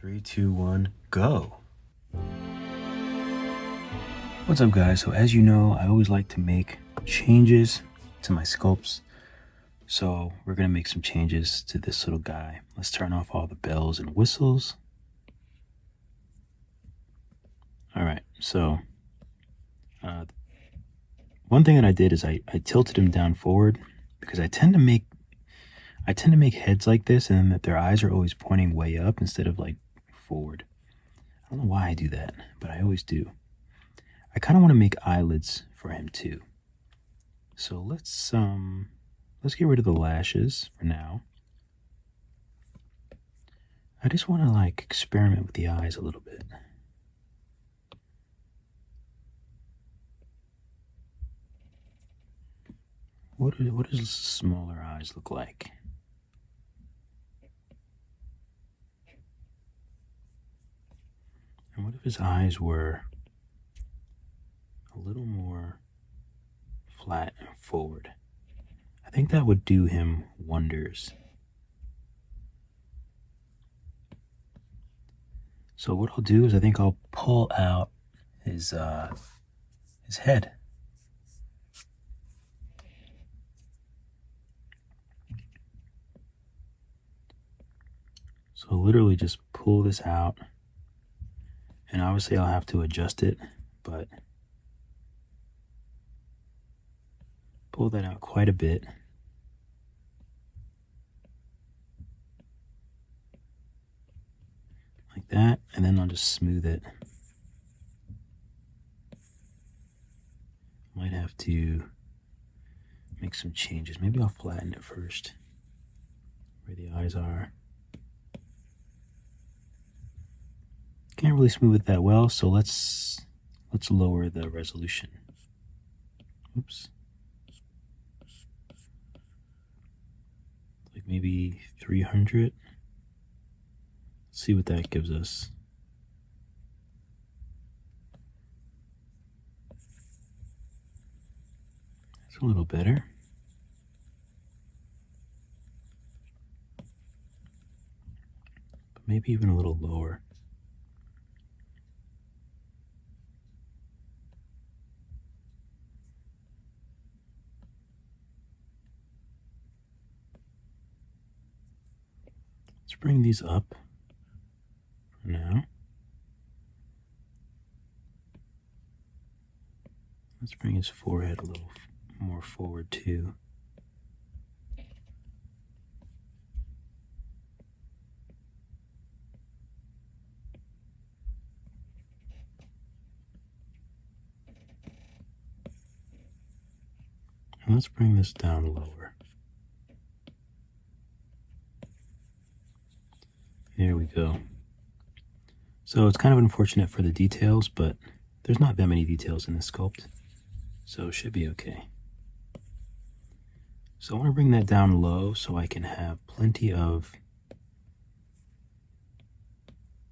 3, 2, 1, go. What's up, guys? So as you know, I always like to make changes to my sculpts. So we're gonna make some changes to this little guy. Let's turn off all the bells and whistles. All right, so one thing that I did is I tilted him down forward because I tend to make heads like this, and then that their eyes are always pointing way up instead of like forward. I don't know why I do that, but I always do. I kind of want to make eyelids for him too. So let's get rid of the lashes for now. I just want to like experiment with the eyes a little bit. What does smaller eyes look like? And what if his eyes were a little more flat and forward? I think that would do him wonders. So what I'll do is I think I'll pull out his head. So literally just pull this out, and obviously I'll have to adjust it, but pull that out quite a bit. Like that, and then I'll just smooth it. Might have to make some changes. Maybe I'll flatten it first, where the eyes are. Can't really smooth it that well, so let's lower the resolution. Oops. Like maybe 300. Let's see what that gives us. It's a little better. But maybe even a little lower. Let's bring these up for now. Let's bring his forehead a little more forward too. And let's bring this down lower. There we go. So it's kind of unfortunate for the details, but there's not that many details in this sculpt, so it should be okay. So I want to bring that down low so I can have plenty of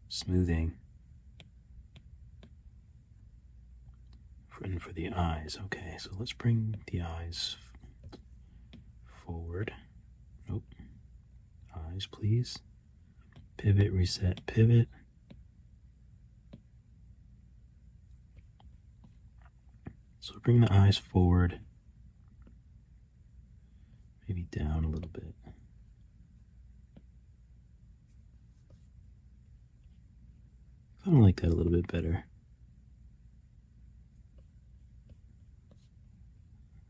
smoothing for the eyes. Okay, so let's bring the eyes forward. Nope. Eyes, please. Pivot, reset, pivot. So bring the eyes forward, maybe down a little bit. I kind of like that a little bit better.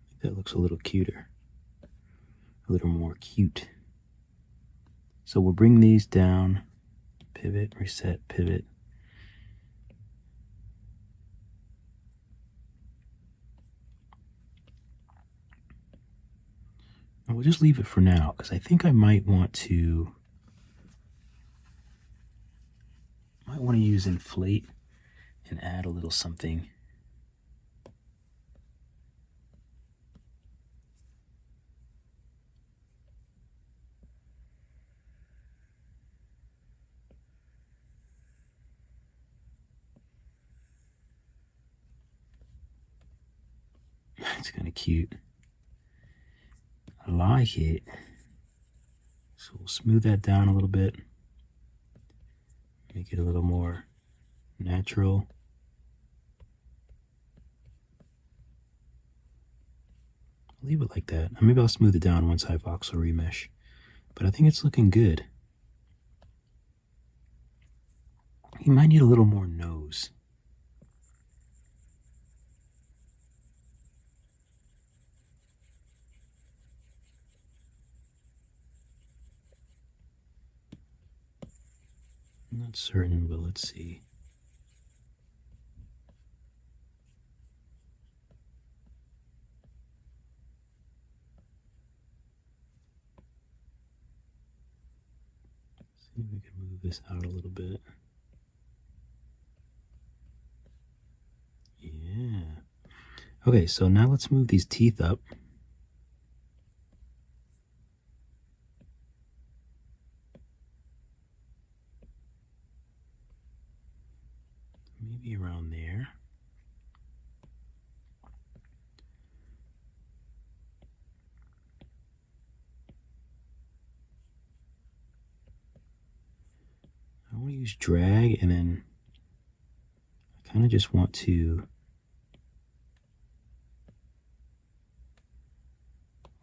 I think that looks a little cuter, a little more cute. So we'll bring these down, pivot, reset, pivot. And we'll just leave it for now, because I think I might want to use inflate and add a little something. It's kind of cute. I like it. So we'll smooth that down a little bit. Make it a little more natural. I'll leave it like that. Maybe I'll smooth it down once I have voxel remesh. But I think it's looking good. He might need a little more nose. I'm not certain, but let's see. See if we can move this out a little bit. Yeah. Okay, so now let's move these teeth up. Maybe around there. I want to use drag, and then I kind of just want to,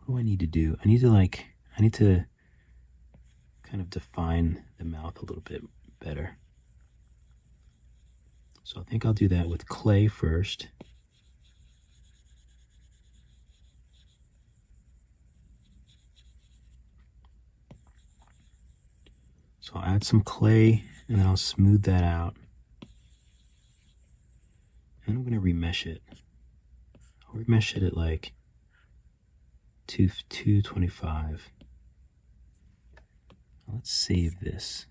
what do I need to do? I need to kind of define the mouth a little bit better. So I think I'll do that with clay first. So I'll add some clay, and then I'll smooth that out. And I'm going to remesh it. I'll remesh it at like 225. Let's save this.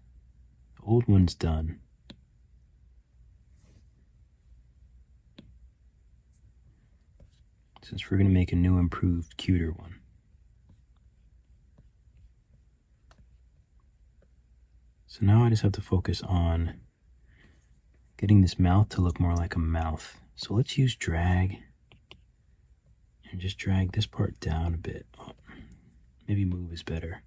The old one's done. Since we're going to make a new, improved, cuter one. So now I just have to focus on getting this mouth to look more like a mouth. So let's use drag and just drag this part down a bit. Oh, maybe move is better.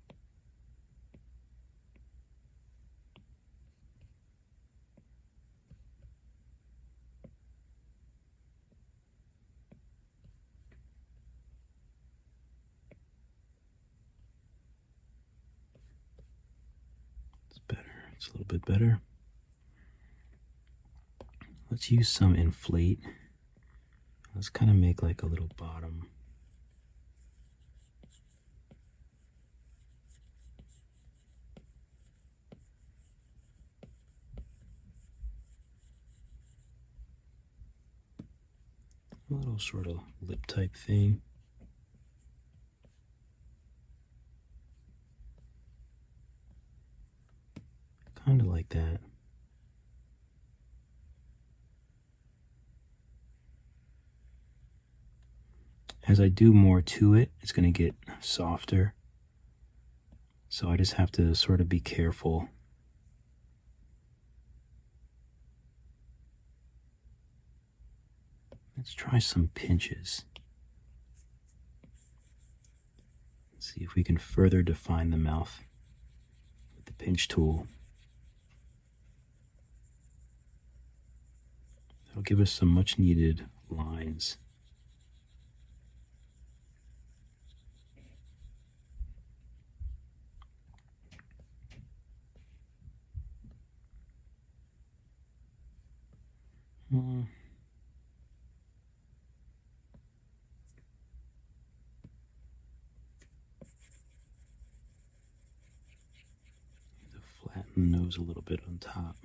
It's better. It's a little bit better. Let's use some inflate. Let's kind of make like a little bottom. A little sort of lip type thing. Kind of like that. As I do more to it, it's going to get softer. So I just have to sort of be careful. Let's try some pinches. Let's see if we can further define the mouth with the pinch tool. That'll give us some much needed lines. The flatten nose a little bit on top.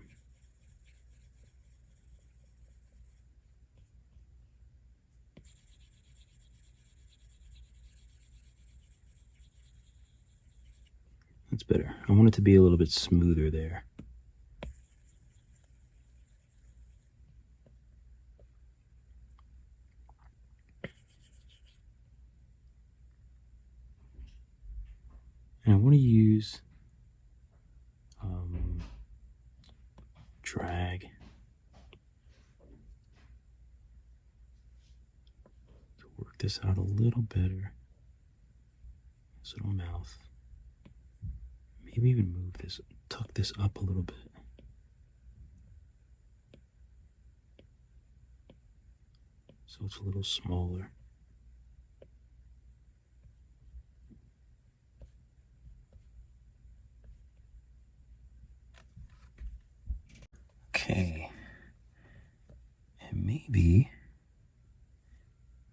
That's better. I want it to be a little bit smoother there. And I want to use drag to work this out a little better. This little mouth. Maybe even move this, tuck this up a little bit. so it's a little smaller. Okay. And maybe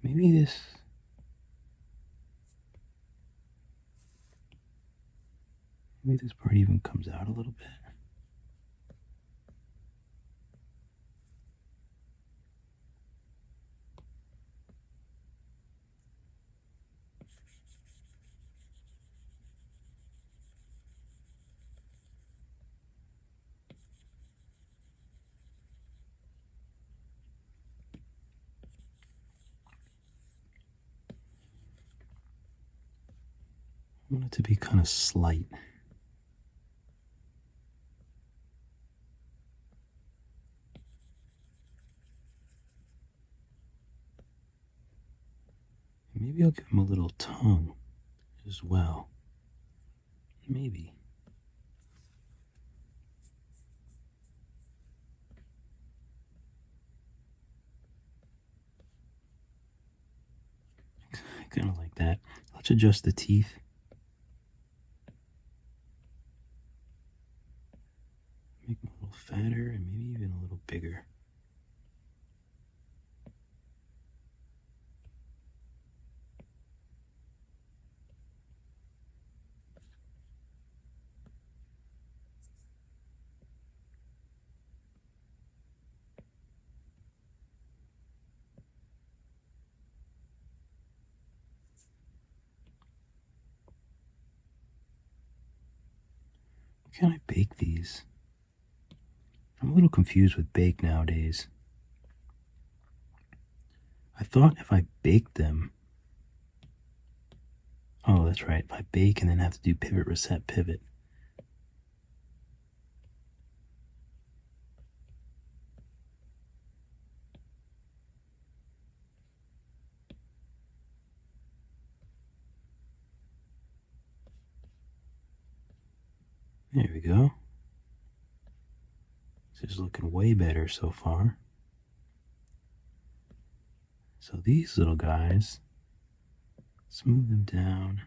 this part even comes out a little bit. I want it to be kind of slight. Maybe I'll give him a little tongue as well. Maybe. Kind of like that. Let's adjust the teeth. Make them a little fatter and maybe even a little bigger. Can I bake these? I'm a little confused with bake nowadays. I thought if I baked them... Oh, that's right. If I bake and then have to do pivot, reset, pivot. There we go. This is looking way better so far. So these little guys, smooth them down.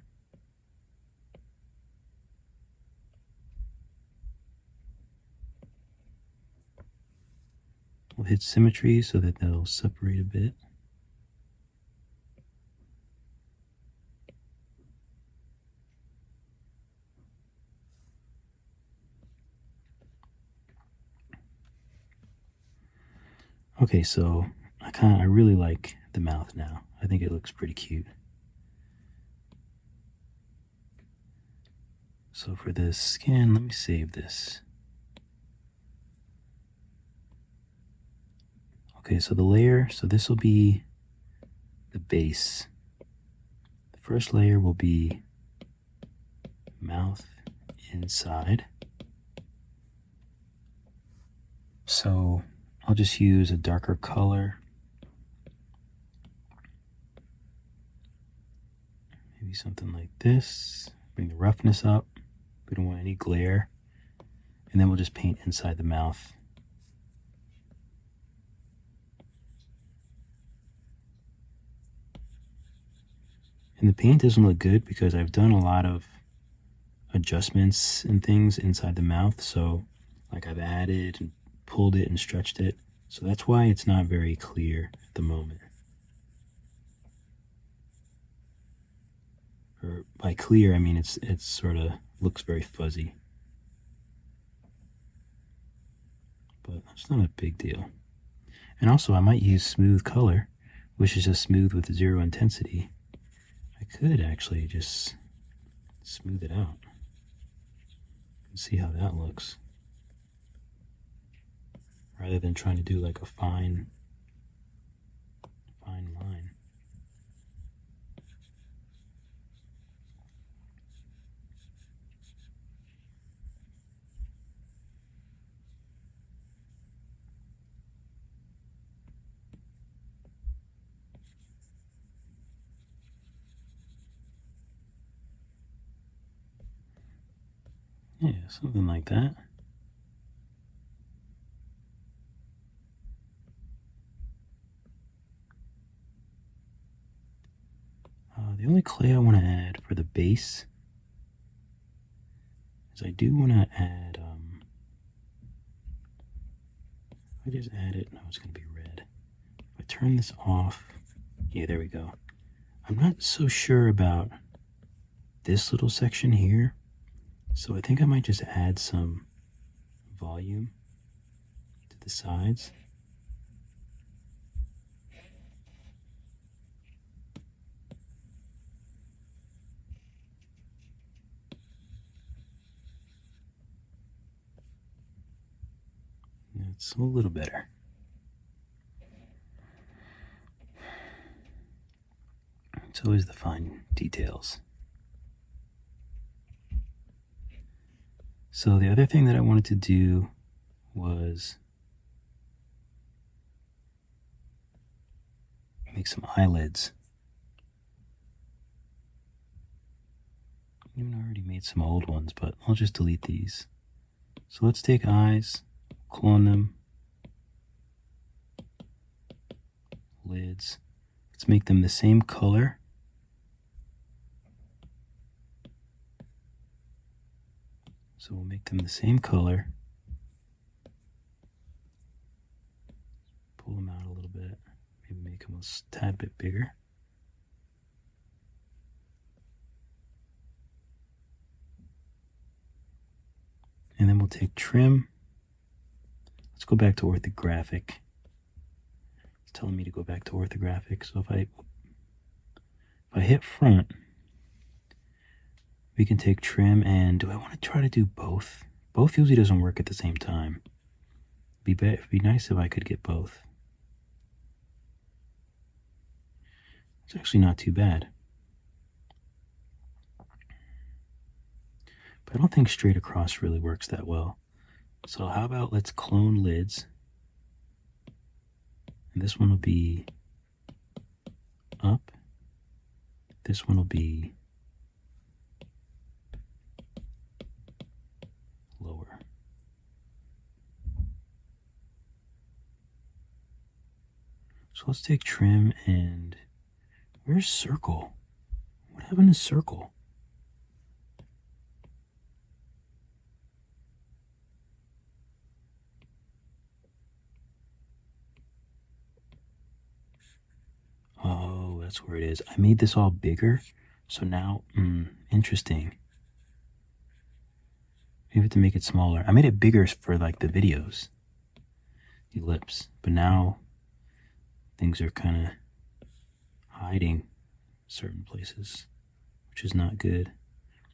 We'll hit symmetry so that they'll separate a bit. Okay, so I really like the mouth now. I think it looks pretty cute. So for the skin, let me save this. Okay, so the layer, so this will be the base. The first layer will be mouth inside. So I'll just use a darker color. Maybe something like this. Bring the roughness up. We don't want any glare. And then we'll just paint inside the mouth. And the paint doesn't look good because I've done a lot of adjustments and things inside the mouth. So like I've added and pulled it and stretched it. So that's why it's not very clear at the moment. Or by clear, I mean it's sort of looks very fuzzy. But that's not a big deal. And also I might use smooth color, which is just smooth with 0 intensity. I could actually just smooth it out and see how that looks, rather than trying to do like a fine line. Yeah, something like that. The only clay I want to add for the base is I do want to add, I just add it, no, it's going to be red. If I turn this off, yeah, there we go. I'm not so sure about this little section here, so I think I might just add some volume to the sides. That's a little better. It's always the fine details. So the other thing that I wanted to do was make some eyelids. Even already made some old ones, but I'll just delete these. So let's take eyes, clone them, lids. Let's make them the same color. So we'll make them the same color. Pull them out a little bit. Maybe make them a tad bit bigger. And then we'll take trim. Let's go back to orthographic. It's telling me to go back to orthographic. So if I hit front, we can take trim, and do I want to try to do both? Both usually doesn't work at the same time. It'd be nice if I could get both. It's actually not too bad. But I don't think straight across really works that well. So how about let's clone lids. And this one will be up. This one will be lower. So let's take trim, and where's circle? What happened to circle? Oh, that's where it is. I made this all bigger, so now, interesting. Maybe to make it smaller. I made it bigger for like the videos, the ellipse, but now things are kind of hiding certain places, which is not good.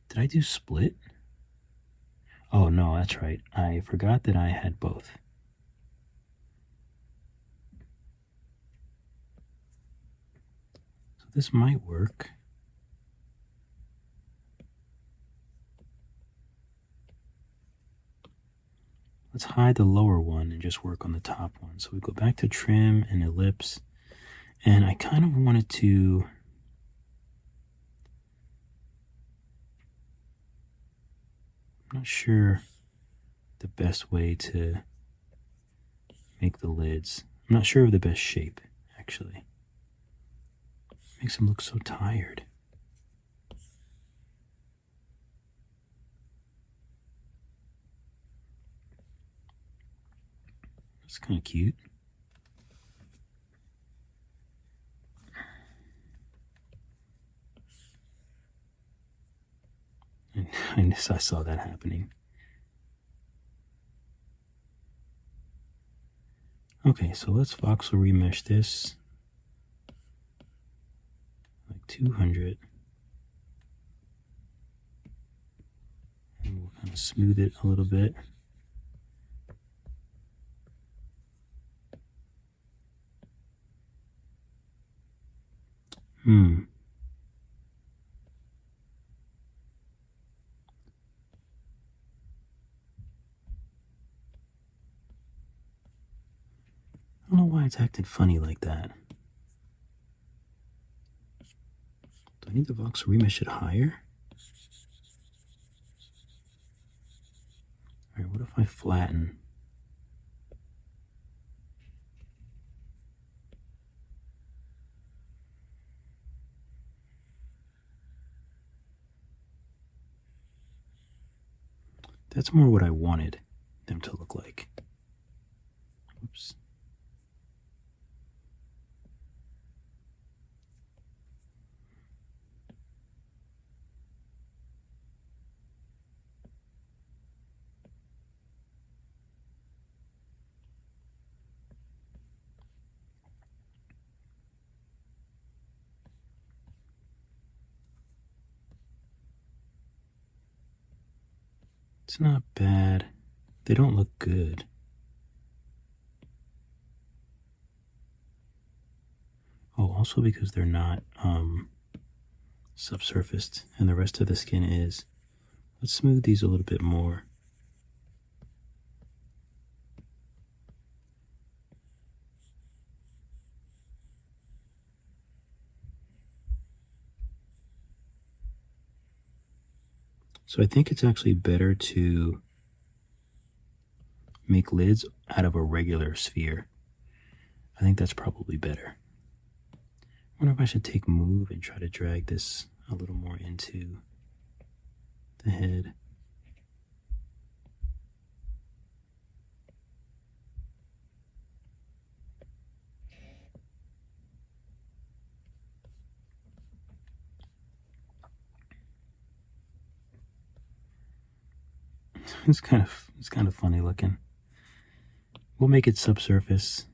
Did I do split? Oh no, that's right. I forgot that I had both. So this might work. Let's hide the lower one and just work on the top one. So we go back to trim and ellipse, and I kind of wanted to I'm not sure the best way to make the lids. I'm not sure of the best shape, actually. Makes him look so tired. That's kind of cute. And I saw that happening. Okay, so let's voxel remesh this. Like 200. And we'll kind of smooth it a little bit. I don't know why it's acting funny like that. Do I need the voxel remesh it higher? Alright, what if I flatten? That's more what I wanted them to look like. Oops. It's not bad. They don't look good. Oh, also because they're not subsurfaced and the rest of the skin is. Let's smooth these a little bit more. So I think it's actually better to make lids out of a regular sphere. I think that's probably better. I wonder if I should take move and try to drag this a little more into the head. It's kind of funny looking. We'll make it subsurface,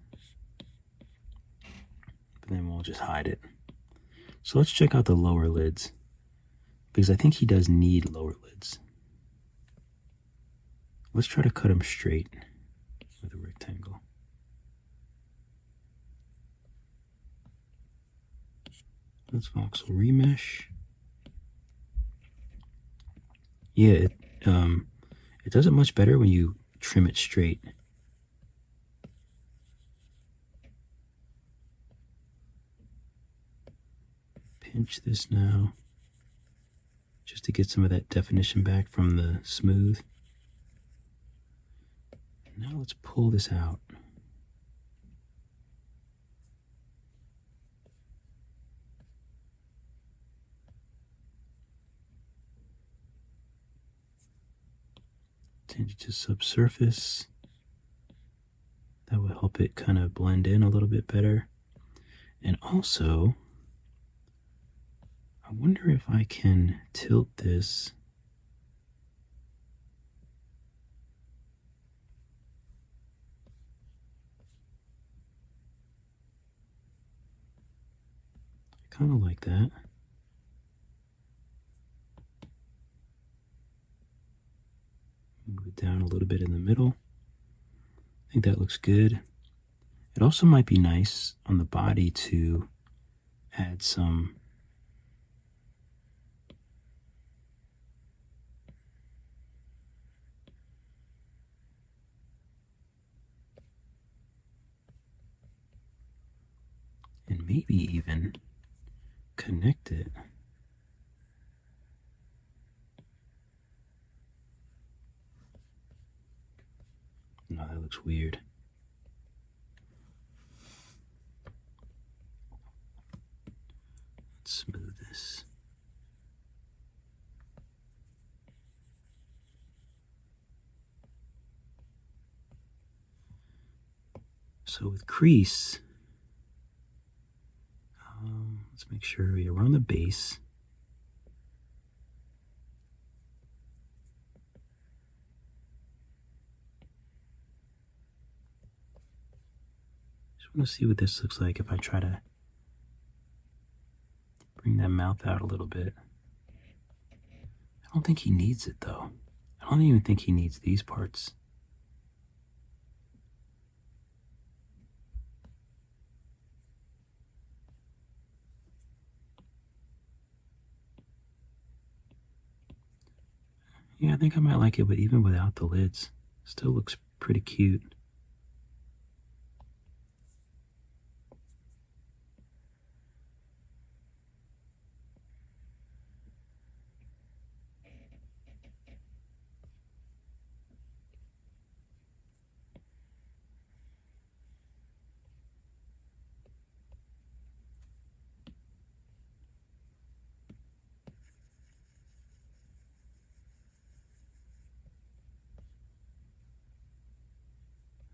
but then we'll just hide it. So let's check out the lower lids, because I think he does need lower lids. Let's try to cut him straight with a rectangle. Let's voxel remesh. Yeah, it does it much better when you trim it straight. Pinch this now, just to get some of that definition back from the smooth. Now let's pull this out. Change it to subsurface. That will help it kind of blend in a little bit better. And also, I wonder if I can tilt this kind of like that. Move it down a little bit in the middle. I think that looks good. It also might be nice on the body to add some and maybe even connect it. No, that looks weird. Let's smooth this. So with crease, let's make sure we around the base. Just want to see what this looks like if I try to bring that mouth out a little bit. I don't think he needs it though. I don't even think he needs these parts. Yeah, I think I might like it, but even without the lids, still looks pretty cute.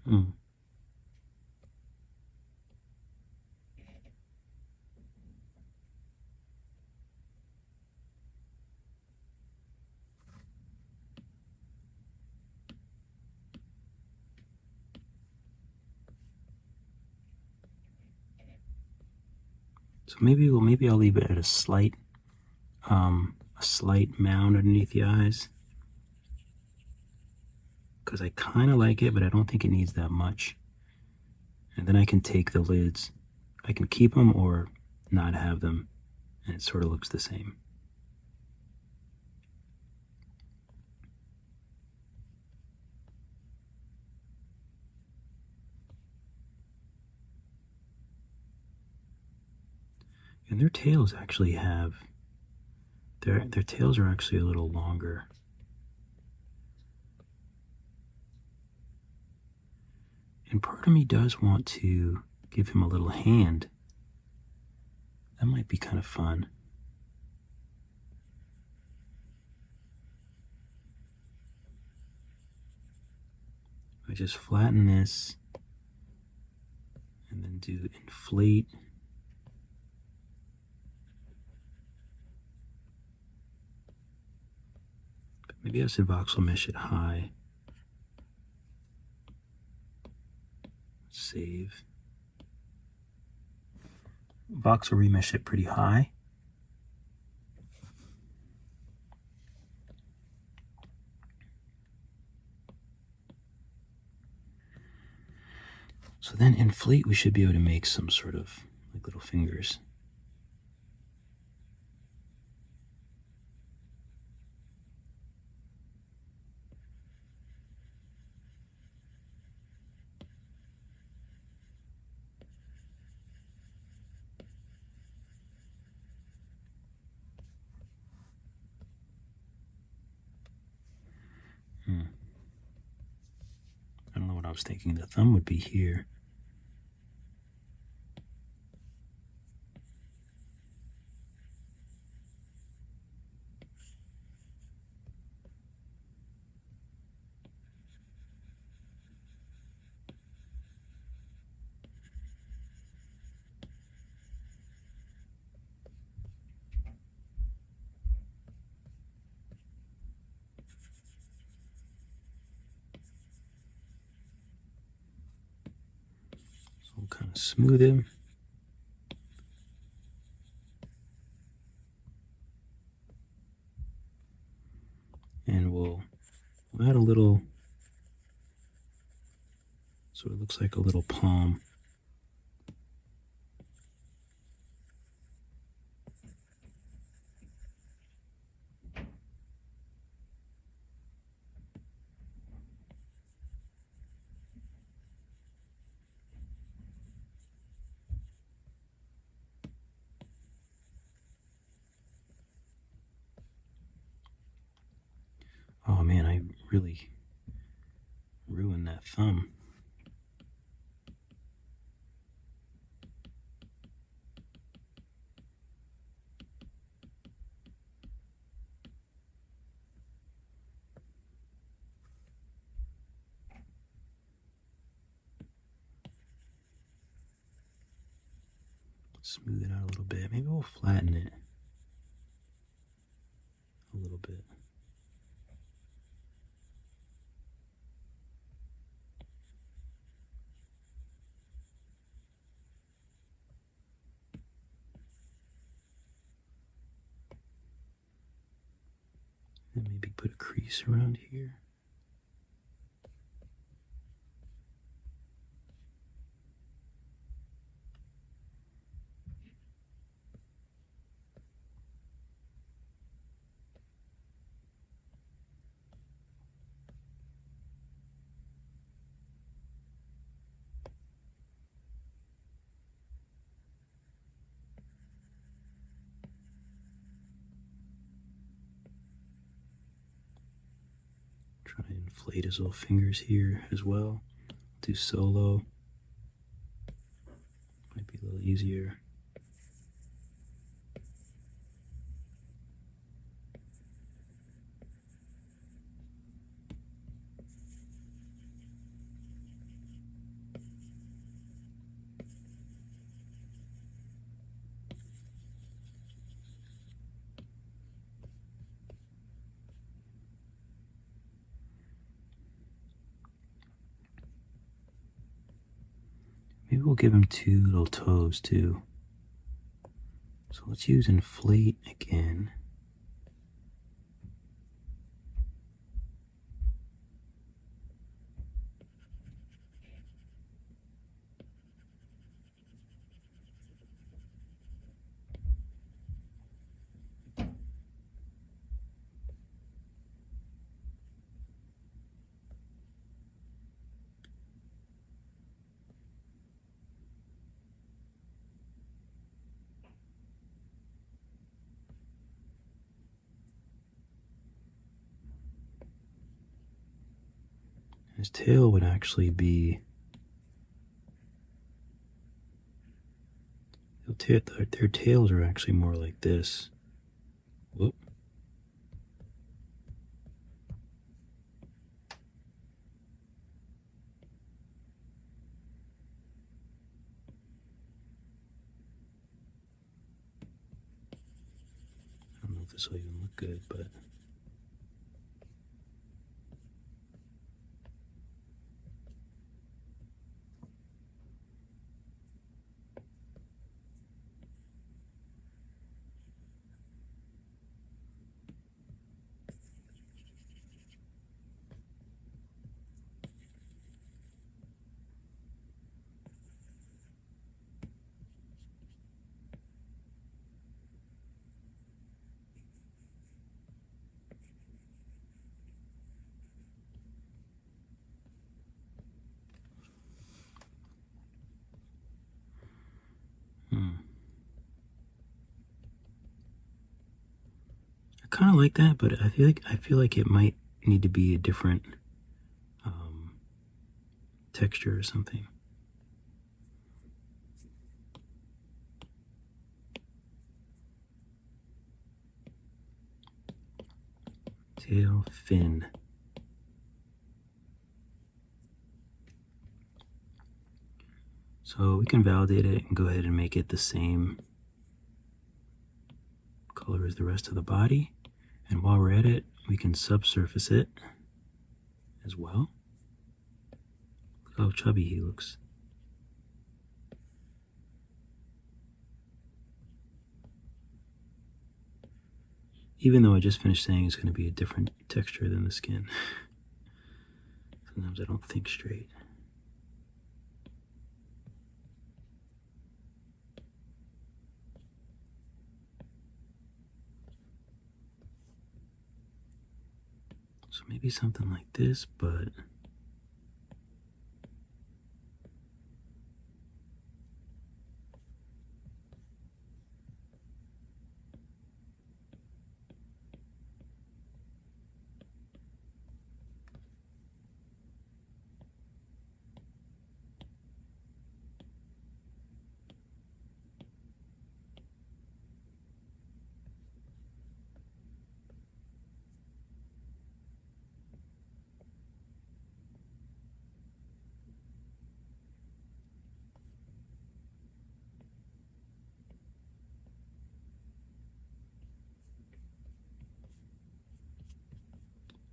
Hmm. So maybe I'll leave it at a slight mound underneath the eyes, because I kind of like it, but I don't think it needs that much. And then I can take the lids, I can keep them or not have them, and it sort of looks the same. And their tails actually have, their tails are actually a little longer. And part of me does want to give him a little hand. That might be kind of fun. I just flatten this and then do inflate. Maybe I should voxel mesh it high. Save. Voxel remesh it pretty high. So then inflate, we should be able to make some sort of like little fingers. I don't know what I was thinking. The thumb would be here. So we'll kind of smooth him. And we'll add a little, so it looks like a little palm. Oh man, I really ruined that thumb. Smooth it out a little bit. Maybe we'll flatten it a little bit. And maybe put a crease around here. Try to inflate his little fingers here as well. Do solo. Might be a little easier. Maybe we'll give him 2 little toes too. So let's use inflate again. His tail would actually be, their tails are actually more like this. Whoop. I don't know if this will even look good, but I kind of like that, but I feel like it might need to be a different texture or something. Tail fin. So we can validate it and go ahead and make it the same color as the rest of the body. And while we're at it, we can subsurface it as well. Look how chubby he looks. Even though I just finished saying it's going to be a different texture than the skin. Sometimes I don't think straight. So maybe something like this, but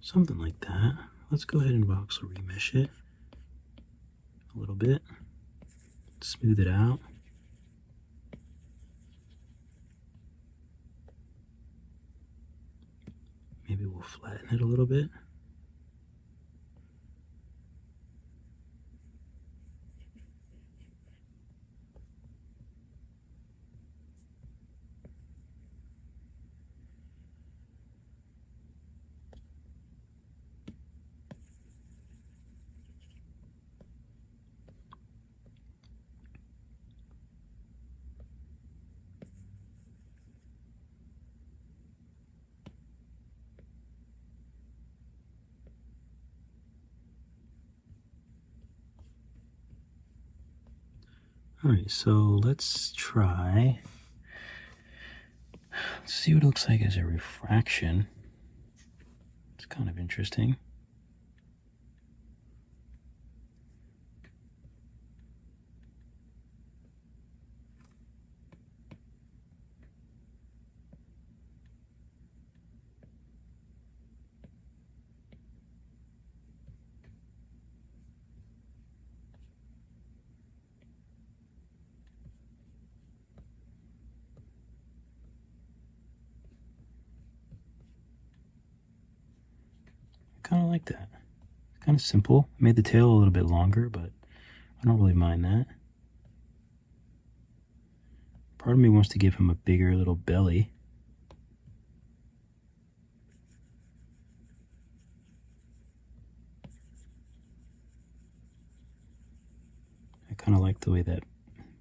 something like that. Let's go ahead and voxel remesh it a little bit. Smooth it out. Maybe we'll flatten it a little bit. All right, so let's try. Let's see what it looks like as a refraction. It's kind of interesting. kind of like that. It's kind of simple. I made the tail a little bit longer, but I don't really mind that. Part of me wants to give him a bigger little belly. I kind of like the way that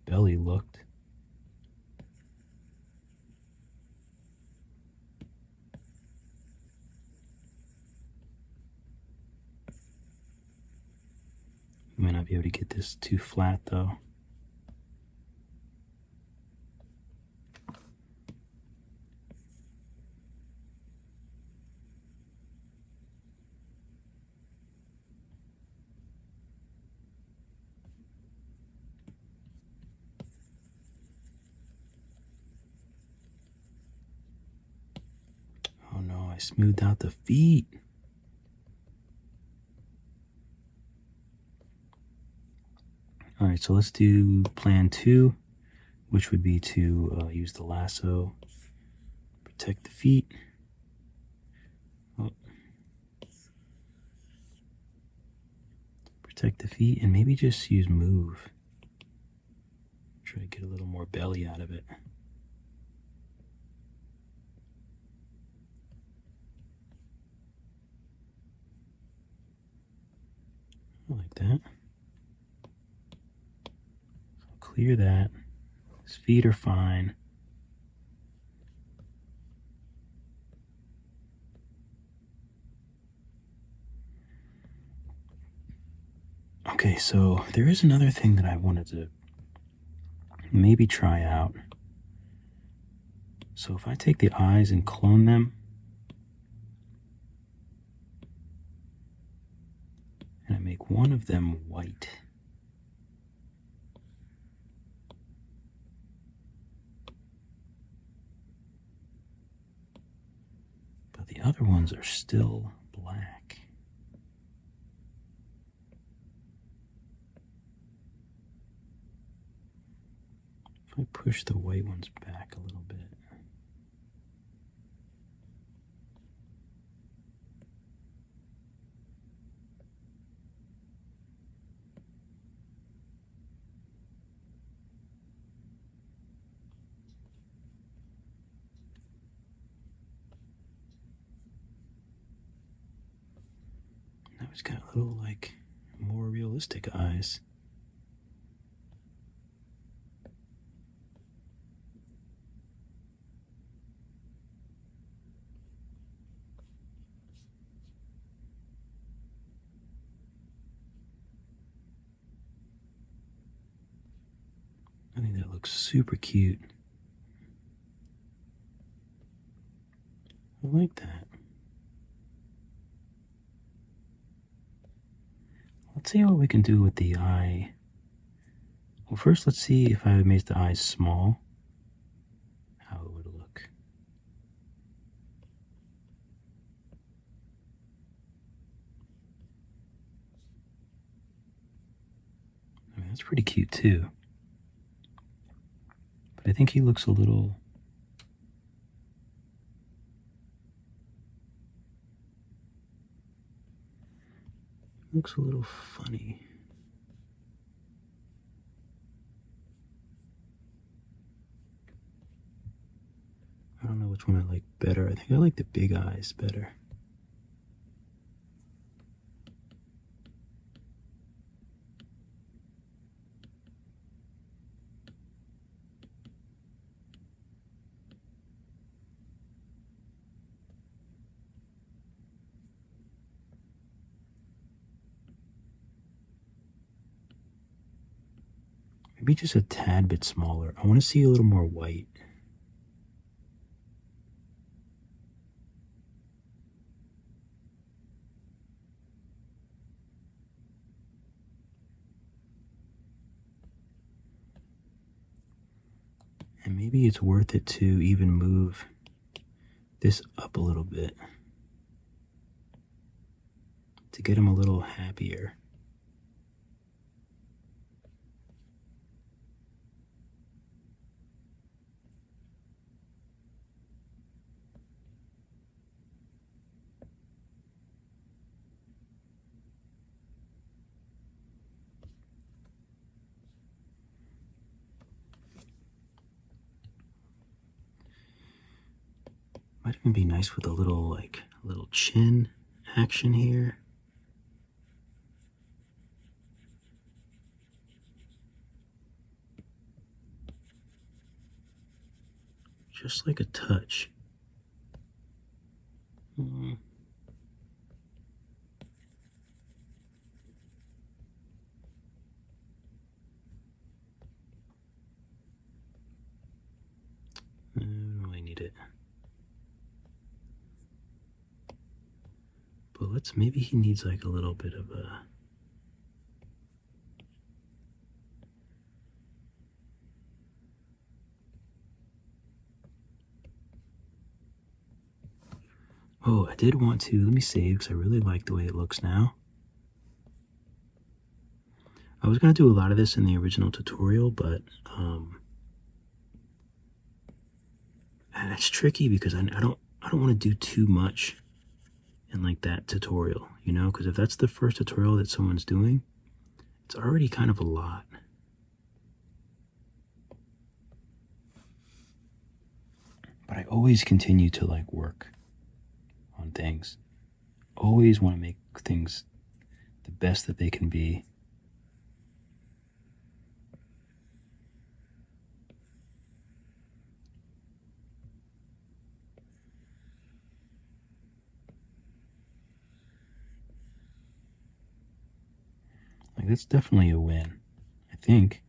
belly looked. I may not be able to get this too flat though. Oh no, I smoothed out the feet. All right, so let's do plan 2, which would be to use the lasso, protect the feet. Oh. Protect the feet and maybe just use move. Try to get a little more belly out of it. I like that. So clear that. His feet are fine. Okay, so there is another thing that I wanted to maybe try out. So if I take the eyes and clone them, and I make one of them white, but the other ones are still black. If I push the white ones back a little bit. Now it's got little, like, more realistic eyes. I think that looks super cute. I like that. Let's see what we can do with the eye. Well, first let's see if I made the eyes small, how it would look. I mean, that's pretty cute too. But I think he looks a little... looks a little funny. I don't know which one I like better. I think I like the big eyes better. Maybe just a tad bit smaller. I want to see a little more white. And maybe it's worth it to even move this up a little bit to get him a little happier. Might even be nice with a little chin action here. Just like a touch. I don't really need it. But maybe he needs like a little bit of a... Oh, I did want to, let me save because I really like the way it looks now. I was going to do a lot of this in the original tutorial, but it's tricky because I don't want to do too much in like that tutorial, you know, because if that's the first tutorial that someone's doing, it's already kind of a lot. But I always continue to like work on things. Always want to make things the best that they can be. Like, that's definitely a win, I think.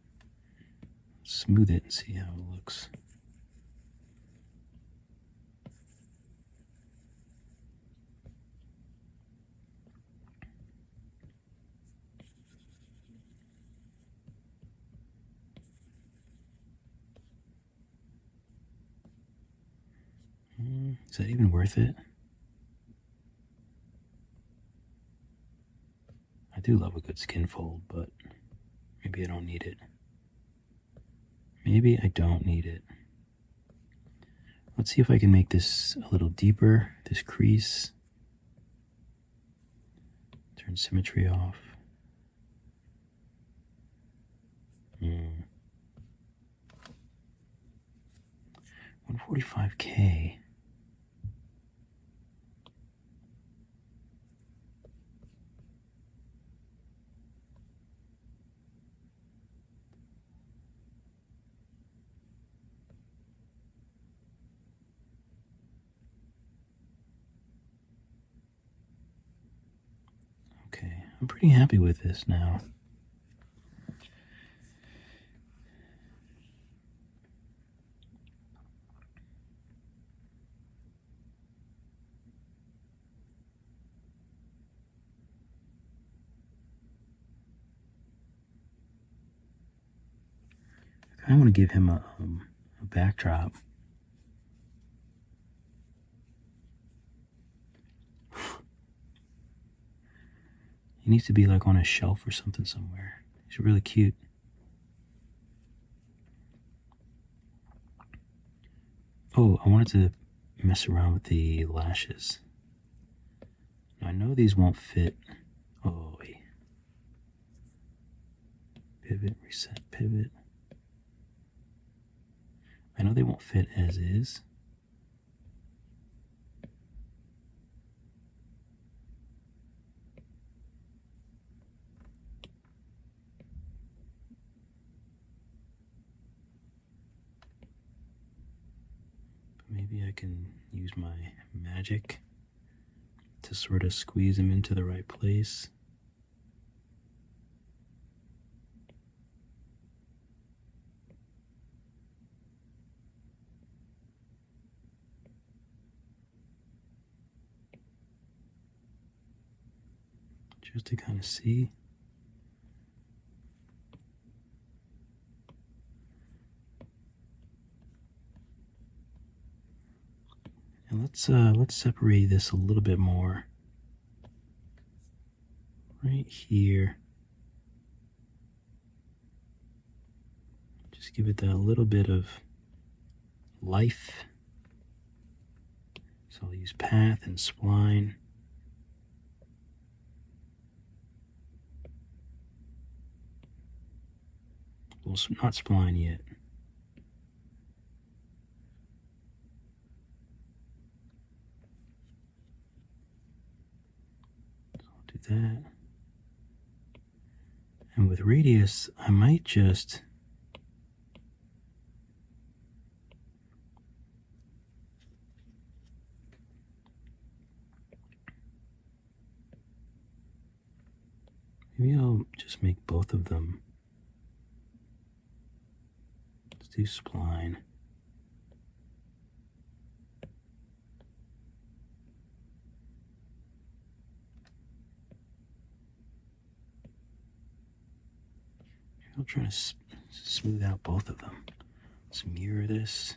Smooth it and see how it looks. Is that even worth it? I do love a good skin fold, but maybe I don't need it. Maybe I don't need it. Let's see if I can make this a little deeper, this crease. Turn symmetry off. 145K. Okay, I'm pretty happy with this now. I want to give him a backdrop. He needs to be like on a shelf or something somewhere. He's really cute. Oh, I wanted to mess around with the lashes. Now, I know these won't fit. Oh, wait. Pivot, reset, pivot. I know they won't fit as is. But maybe I can use my magic to sort of squeeze them into the right place. Just to kind of see. And let's separate this a little bit more. Right here. Just give it that little bit of life. So I'll use path and spline. Well, not spline yet. that. And with radius, I might just maybe I'll just make both of them. Let's do spline. I'm trying to smooth out both of them. Let's mirror this.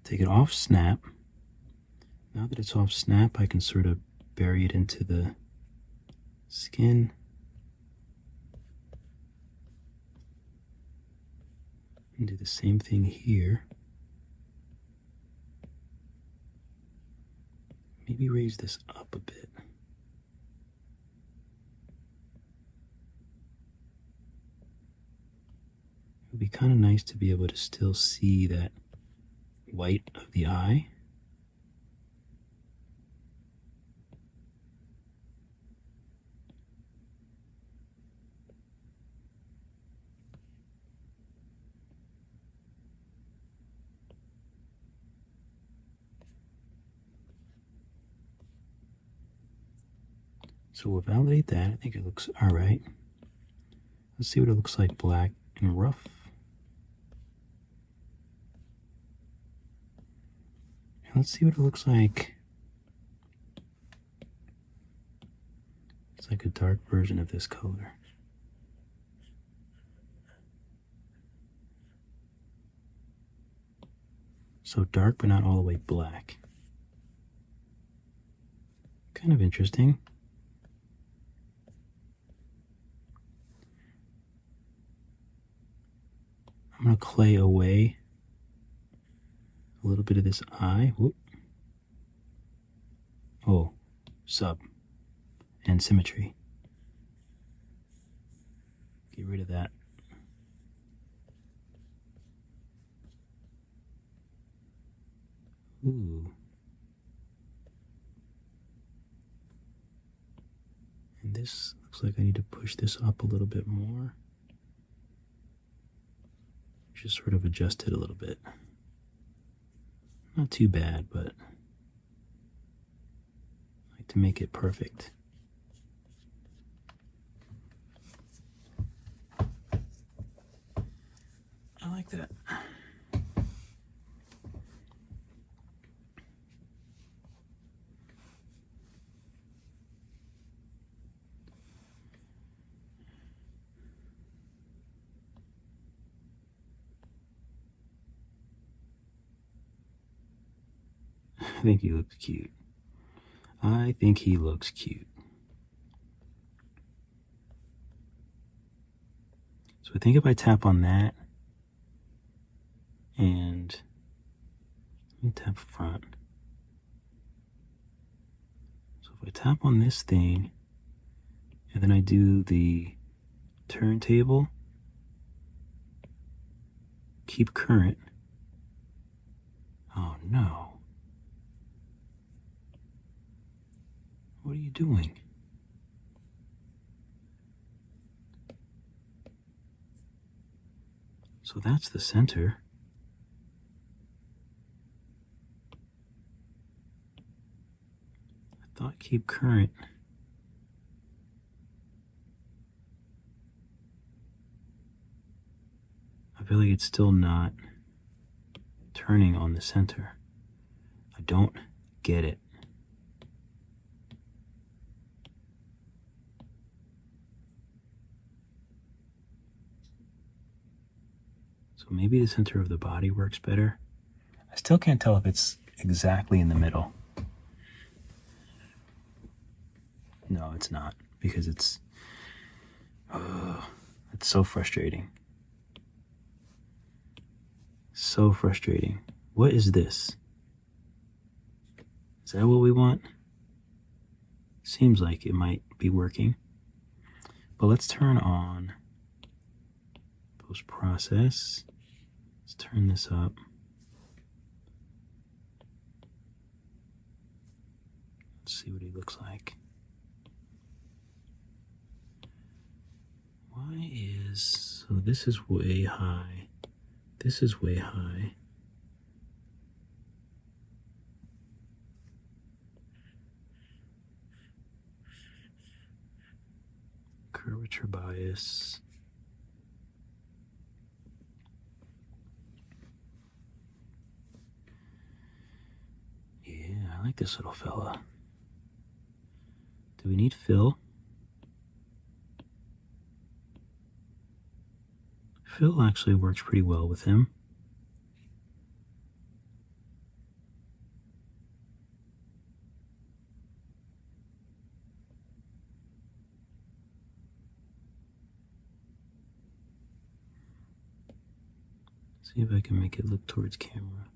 Take it off snap. Now that it's off snap, I can sort of bury it into the skin. And do the same thing here. Maybe raise this up a bit. It would be kind of nice to be able to still see that white of the eye. So we'll validate that. I think it looks all right. Let's see what it looks like black and rough. And let's see what it looks like. It's like a dark version of this color. So dark, but not all the way black. Kind of interesting. I'm going to clay away a little bit of this eye. Whoop. Oh, sub and symmetry. Get rid of that. Ooh. And this looks like I need to push this up a little bit more. Just sort of adjust it a little bit. Not too bad, but I like to make it perfect. I like that. I think he looks cute. I think he looks cute. So I think if I tap on that, and let me tap front. So if I tap on this thing, and then I do the turntable, keep current. Oh no. What are you doing? So that's the center. I thought keep current. I feel like it's still not turning on the center. I don't get it. So maybe the center of the body works better. I still can't tell if it's exactly in the middle. No, it's not, because it's so frustrating. So frustrating. What is this? Is that what we want? Seems like it might be working. But let's turn on post process. Let's turn this up. Let's see what he looks like. Why is, so this is way high. This is way high. Curvature bias. Yeah, I like this little fella. Do we need fill? Fill actually works pretty well with him. See if I can make it look towards camera.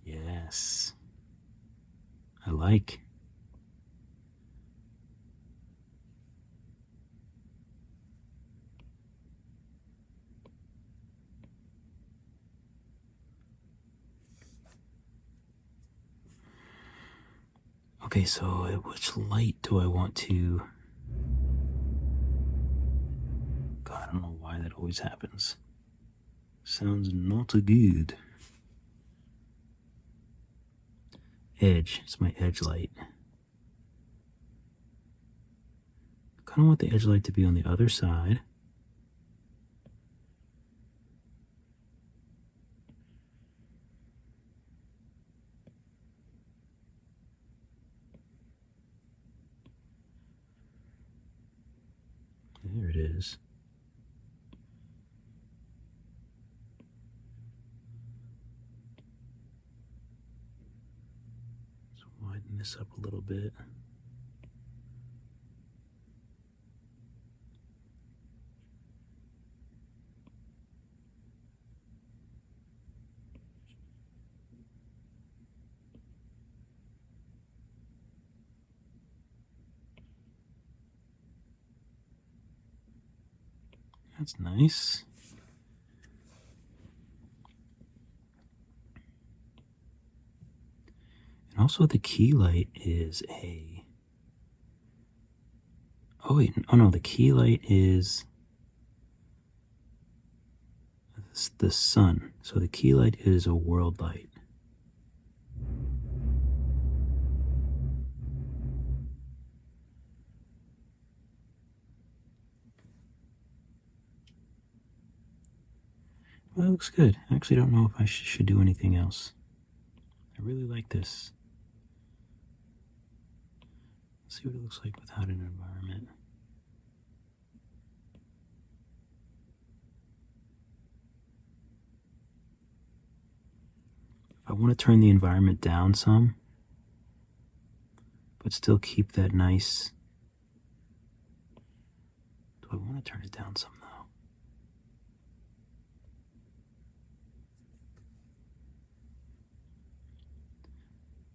Yes. I like. Okay, so which light do I want to... God, I don't know why that always happens. Sounds not good. Edge. It's my edge light. Kind of want the edge light to be on the other side. There it is. Let's widen this up a little bit. That's nice. And also the key light is a... Oh wait, oh no, the key light is the sun. So the key light is a world light. Well, that looks good. I actually don't know if I should do anything else. I really like this. Let's see what it looks like without an environment. I want to turn the environment down some, but still keep that nice. Do I want to turn it down some though?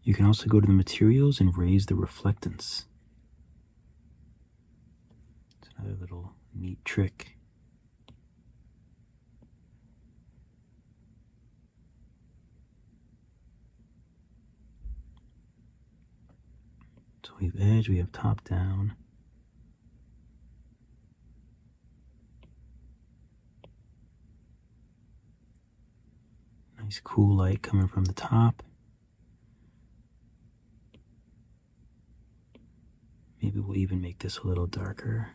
You can also go to the materials and raise the reflectance. It's another little neat trick. So we have edge, we have top down. Nice cool light coming from the top. Maybe we'll even make this a little darker.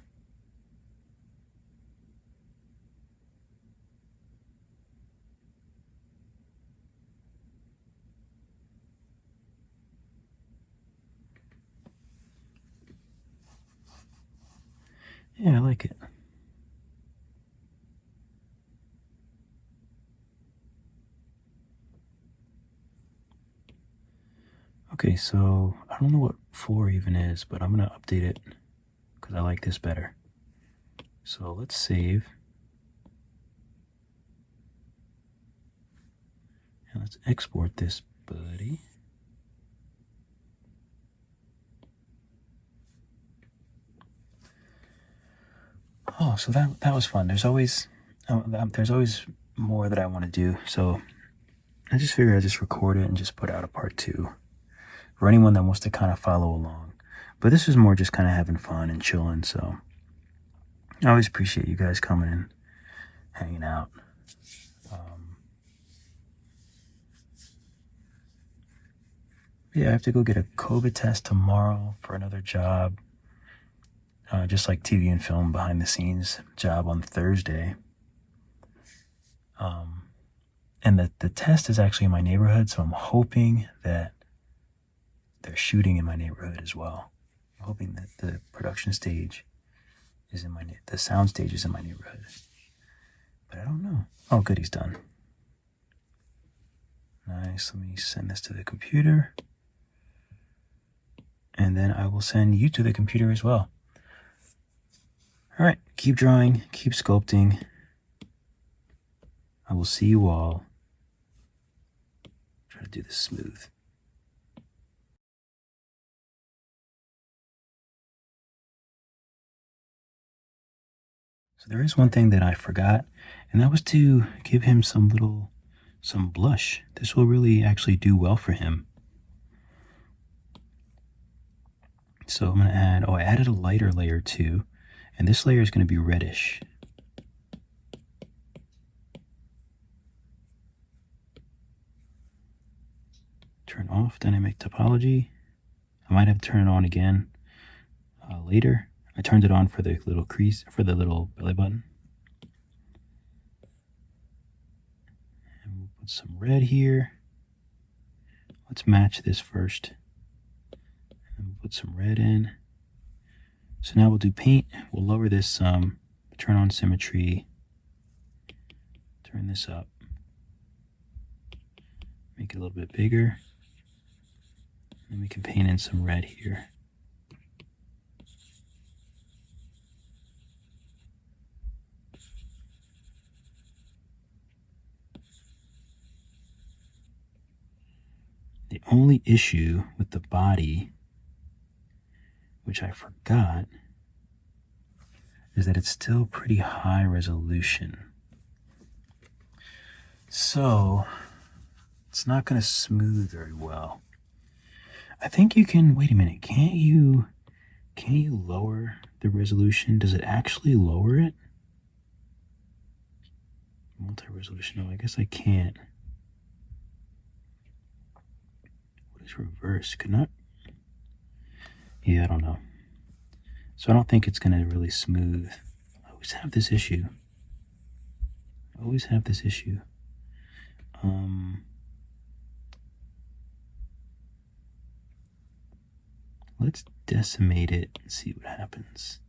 Yeah, I like it. Okay, so I don't know what 4 even is, but I'm going to update it because I like this better. So let's save. And let's export this, buddy. Oh, so that was fun. There's always more that I want to do. So I just figured I'd just record it and just put out a part 2 for anyone that wants to kind of follow along. But this is more just kind of having fun and chilling. So I always appreciate you guys coming and hanging out. Yeah, I have to go get a COVID test tomorrow for another job. Just like TV and film behind the scenes job on Thursday. And the test is actually in my neighborhood, so I'm hoping that they're shooting in my neighborhood as well. I'm hoping that the production stage is in the sound stage is in my neighborhood. But I don't know. Oh, good, he's done. Nice. Let me send this to the computer. And then I will send you to the computer as well. All right, keep drawing, keep sculpting. I will see you all. Try to do this smooth. So there is one thing that I forgot, and that was to give him some blush. This will really actually do well for him. So I'm gonna add, I added a lighter layer too, and this layer is gonna be reddish. Turn off dynamic topology. I might have to turn it on again later. I turned it on for the little crease, for the little belly button. And we'll put some red here. Let's match this first. And we'll put some red in. So now we'll do paint. We'll lower this some, turn on symmetry, turn this up, make it a little bit bigger. And we can paint in some red here. The only issue with the body, which I forgot, is that it's still pretty high resolution. So it's not going to smooth very well. I think you can, wait a minute, can't you lower the resolution? Does it actually lower it? Multi-resolution, no, I guess I can't. What is reverse? Could not, yeah, I don't know. So I don't think it's gonna really smooth. I always have this issue. Let's decimate it and see what happens.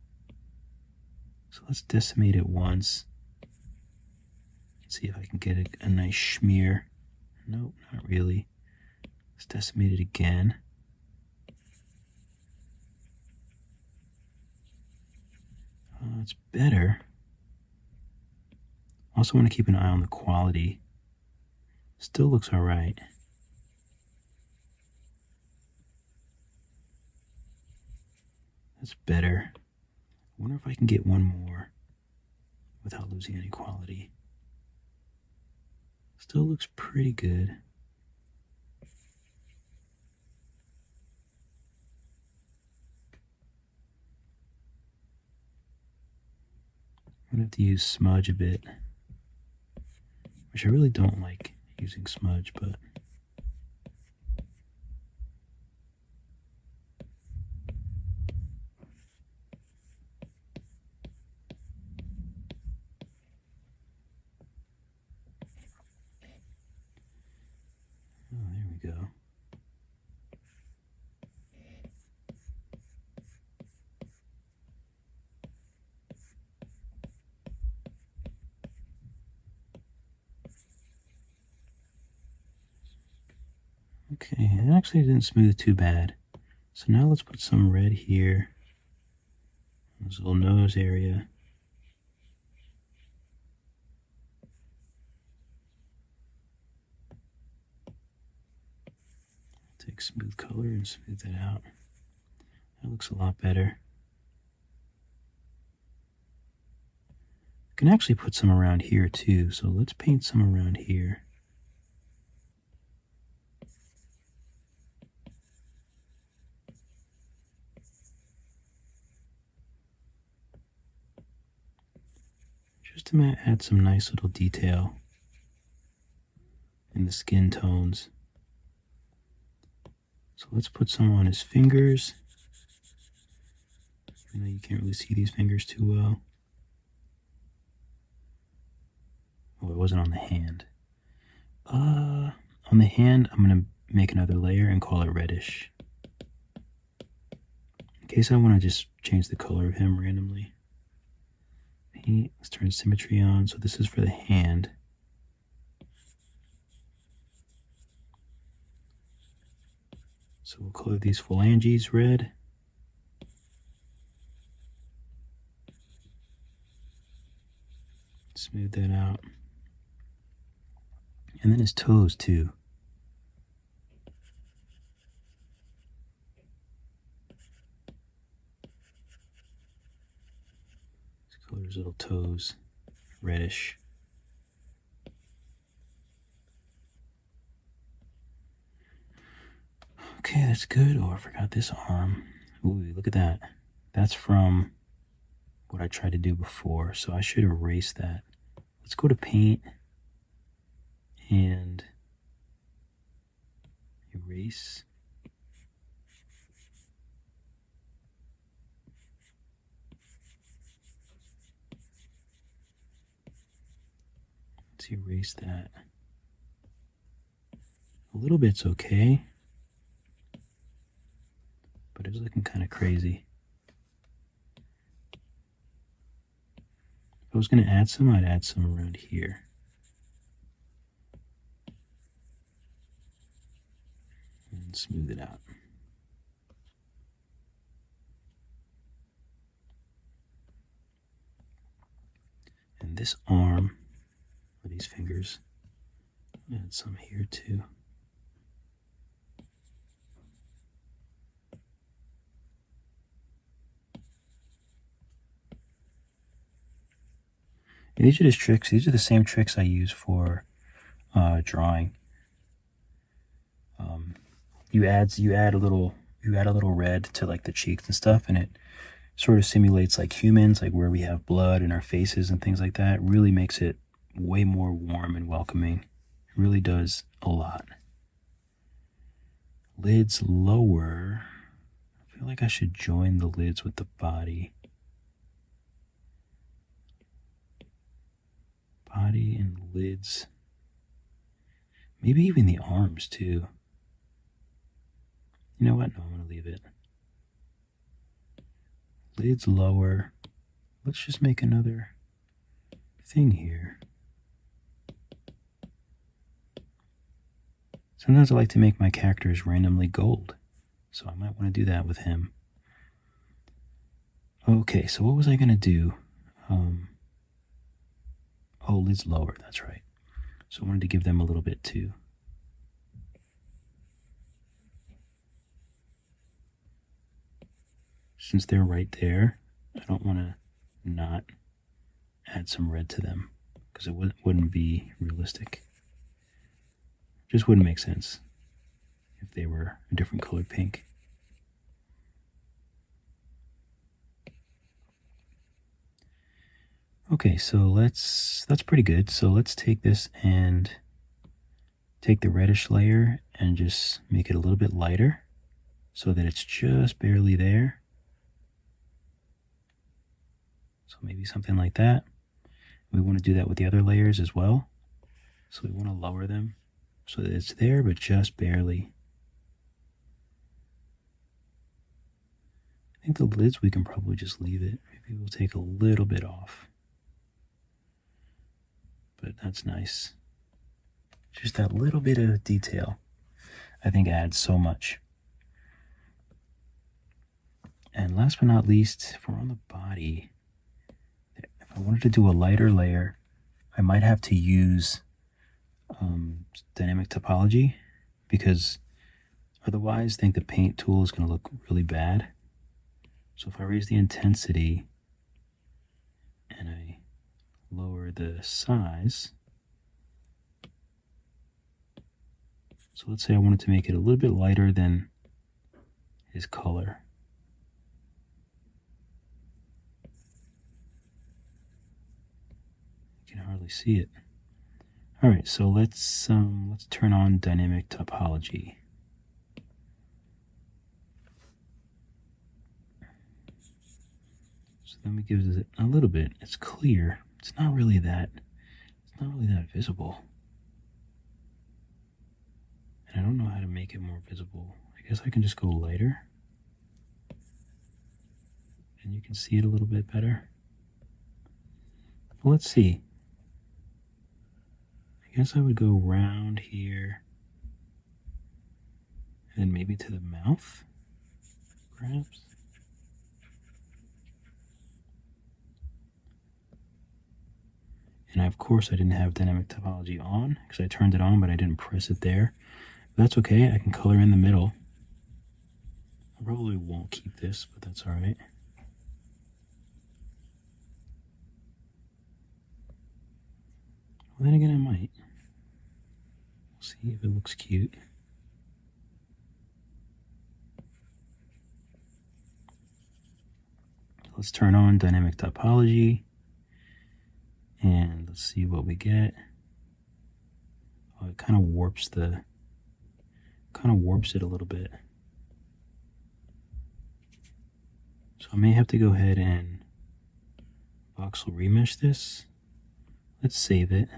So let's decimate it once. See if I can get a nice smear. Nope, not really. Let's decimate it again. It's better. Also want to keep an eye on the quality. Still looks all right. That's better. I wonder if I can get one more without losing any quality. Still looks pretty good. I'm gonna have to use smudge a bit, which I really don't like using smudge, but oh, there we go. Okay, it actually didn't smooth too bad. So now let's put some red here, this little nose area. take smooth color and smooth that out. That looks a lot better. I can actually put some around here too, so let's paint some around here. Just to add some nice little detail in the skin tones. So let's put some on his fingers. I know you can't really see these fingers too well. Oh, it wasn't on the hand. On the hand, I'm going to make another layer and call it reddish. In case I want to just change the color of him randomly. Paint, let's turn symmetry on. So this is for the hand. So we'll color these phalanges red. Smooth that out. And then his toes too. Let's color his little toes reddish. Okay, that's good. Oh, I forgot this arm. Ooh, look at that. That's from what I tried to do before, so I should erase that. Let's go to paint and erase. Let's erase that. A little bit's okay, but it's looking kind of crazy. If I was going to add some, I'd add some around here. And smooth it out. And this arm, or these fingers, add some here too. And these are just tricks. These are the same tricks I use for drawing. You add a little red to like the cheeks and stuff, and it sort of simulates like humans, like where we have blood in our faces and things like that. It really makes it way more warm and welcoming. It really does a lot. Lids lower. I feel like I should join the lids with the body. Body and lids. Maybe even the arms too. You know what? No, I'm going to leave it. Lids lower. Let's just make another thing here. Sometimes I like to make my characters randomly gold, so I might want to do that with him. Okay, so what was I going to do? Oh, lids lower, that's right. So I wanted to give them a little bit too. Since they're right there, I don't want to not add some red to them because it wouldn't be realistic. Just wouldn't make sense if they were a different colored pink. Okay, so that's pretty good. So let's take this and take the reddish layer and just make it a little bit lighter so that it's just barely there. So maybe something like that. We want to do that with the other layers as well. So we want to lower them so that it's there, but just barely. I think the lids, we can probably just leave it. Maybe we'll take a little bit off. But that's nice. Just that little bit of detail, I think, adds so much. And last but not least, if we're on the body, if I wanted to do a lighter layer, I might have to use dynamic topology, because Otherwise, I think the paint tool is going to look really bad. So if I raise the intensity and I lower the size, so let's say I wanted to make it a little bit lighter than his color. You can hardly see it. All right, so let's turn on dynamic topology. So then we give it a little bit. It's clear. It's not really that visible. And I don't know how to make it more visible. I guess I can just go lighter. And you can see it a little bit better. Well, let's see. I guess I would go round here. And maybe to the mouth, perhaps. And of course I didn't have dynamic topology on because I turned it on, but I didn't press it there. But that's okay, I can color in the middle. I probably won't keep this, but that's all right. Well, then again, I might. We'll see if it looks cute. Let's turn on dynamic topology. And let's see what we get. Oh, it kind of warps it a little bit. So I may have to go ahead and voxel remesh this. Let's save it.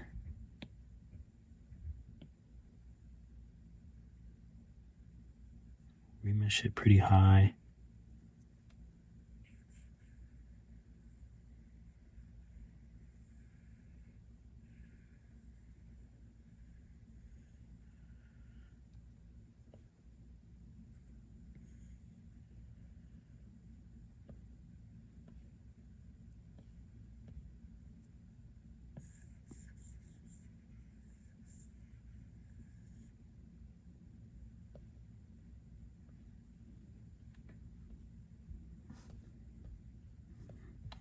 Remesh it pretty high.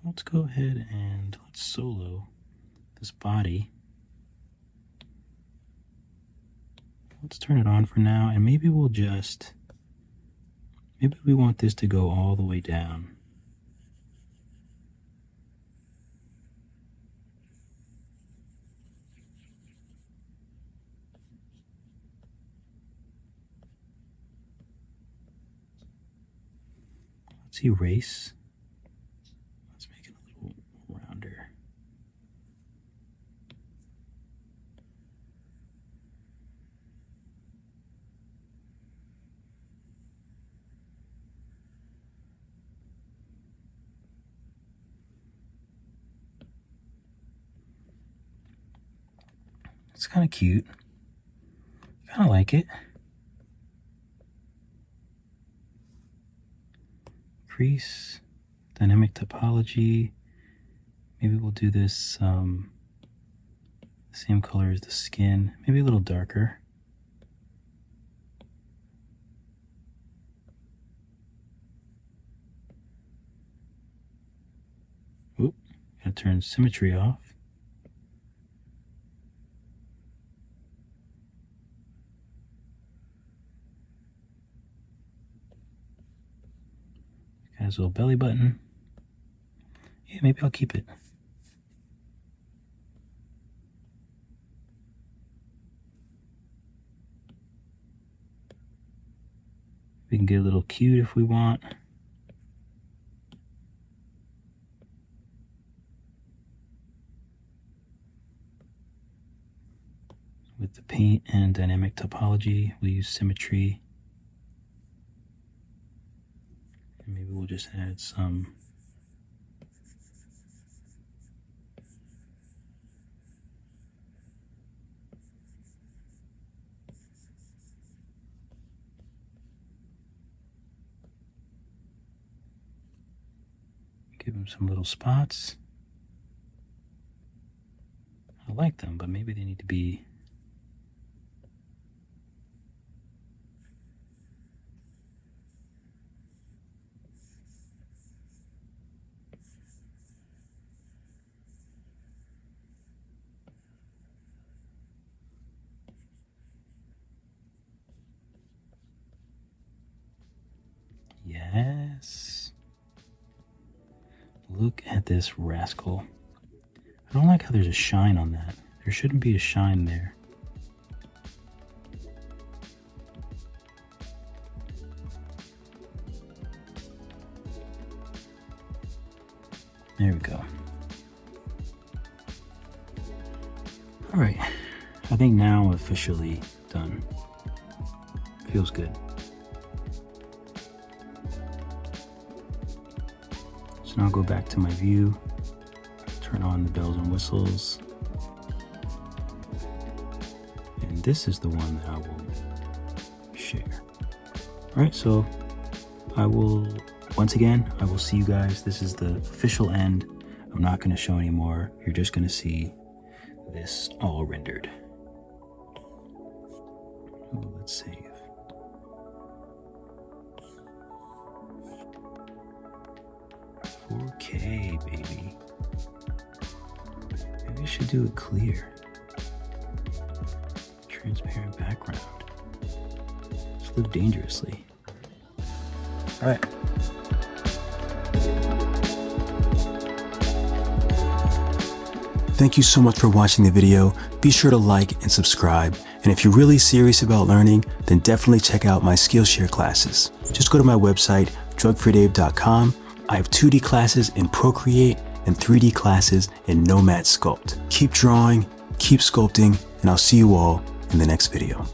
Let's go ahead and let's solo this body. Let's turn it on for now, and maybe we want this to go all the way down. Let's erase. Let's make it a little rounder. It's kind of cute. Kind of like it. Crease, dynamic topology. Maybe we'll do this same color as the skin, maybe a little darker. Oop, gotta turn symmetry off. Got his little belly button. Yeah, maybe I'll keep it. We can get a little cute if we want. With the paint and dynamic topology, we'll use symmetry. And maybe we'll just add some give them some little spots. I like them, but maybe they need to be Look at this rascal. I don't like how there's a shine on that. There shouldn't be a shine there. There we go. All right, I think now I'm officially done. Feels good. So now I'll go back to my view, turn on the bells and whistles. And this is the one that I will share. All right, so once again, I will see you guys. This is the official end. I'm not gonna show anymore. You're just gonna see this all rendered. Oh, let's save. Okay, baby. Maybe I should do it clear. Transparent background. Let's live dangerously. All right. Thank you so much for watching the video. Be sure to like and subscribe. And if you're really serious about learning, then definitely check out my Skillshare classes. Just go to my website, drugfreedave.com. I have 2D classes in Procreate and 3D classes in Nomad Sculpt. Keep drawing, keep sculpting, and I'll see you all in the next video.